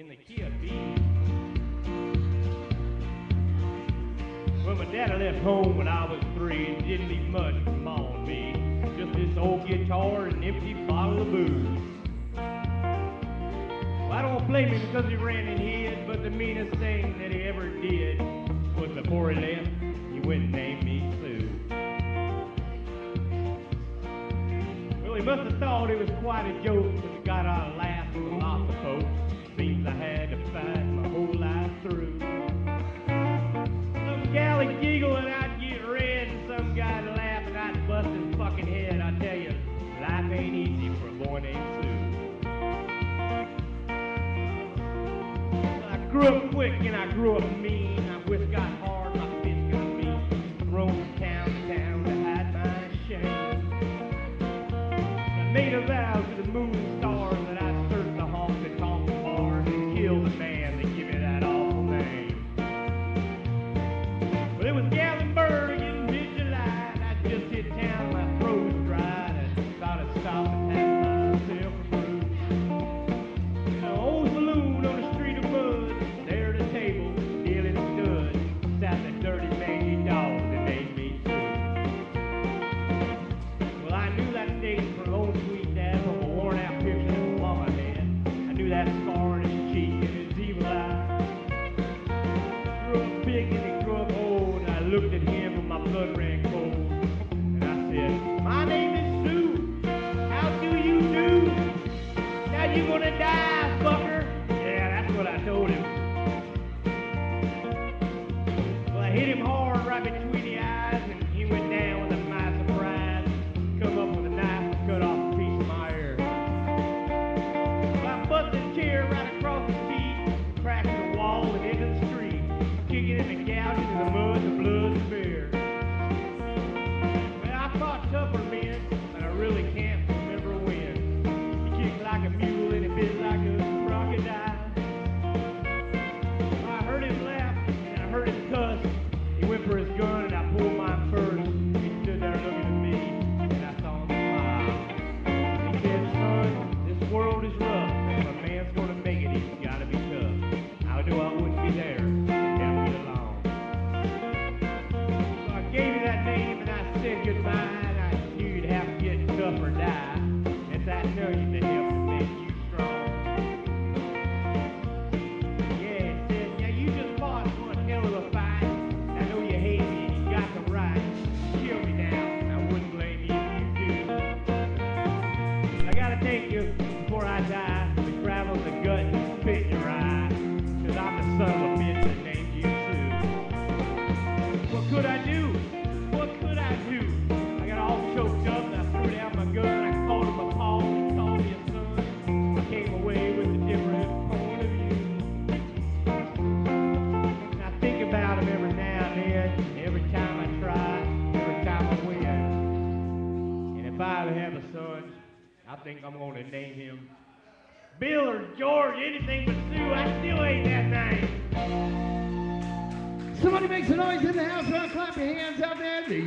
in the key of B. Well, my daddy left home when I was 3 and didn't leave much for Mom and me. Just this old guitar and an empty bottle of booze. Well, I don't blame him because he ran and hid, but the meanest thing that he ever did was before he left, he went and named me Sue. Well, he must have thought it was quite a joke because he got out of laughs with lots of folks. Seems I had to fight my whole life through. Some gal would giggle and I'd get red, and some guy'd laugh and I'd bust his fucking head. I tell you, life ain't easy for a boy named Sue. I grew up quick and I grew up mean. I whisked got hard, my fist got mean. Roamed from town to town to hide my shame. I made a vow to the moon and stars that I'd search the honky tonk bars and kill the man that gave me that awful name. But it was Gallenberg in mid-July, and I just hit town, my throat was dry, and I thought I'd stop and have myself a brew. An old saloon on the street of mud, there at a table, dealing stood, sat the dirty mangy dog that made me Sue. Well, I knew that face from old sweet dad from a worn-out picture that my mama had. I knew that scar on his cheek and his evil eye. Grew up big and he grew up old, and I looked at him and my blood ran cold. And I said, my name is Sue. How do you do? Now you gonna die, fucker. Yeah, that's what I told him. Well, I hit him hard right between the eyes, and he went down with a mighty surprise. Come up with a knife and cut off a piece of my ear. Well, I busted the chair right across his feet, cracked the wall and into the street, kicking and gouging in the mud, the blood, and beer. Well, I fought tougher men, and I really can't remember when. He kicked like a mule and he bit like a crocodile. I heard him laugh and I heard him cuss. He went for his gun and I pulled mine first. He stood there looking at me and I saw him smile. He said, son, this world is rough. If a man's gonna make it, he's gotta be tough. I knew I wouldn't be there to help you along. So I gave you that name and I said goodbye, and I knew you'd have to get tough or die. It's that nerve that helped to make you strong. Yeah, it said, yeah, you just fought one hell of a fight. I know you hate me and you got the right to kill me now, and I wouldn't blame you if you do. I gotta thank you before I die, the gravel, the gut, and the spit in your eye, 'cause I'm the son of a bitch that named you Sue. What could I do? What could I do? I got all choked up and I threw down my gun. I called him a paw and he called me a son. I came away with a different point of view. And I think about him every now and then, every time I try, every time I win. And if I ever have a son, I think I'm going to name him Bill or George, anything but Sue. I still ain't that name. Somebody makes a noise in the house, clap your hands out there.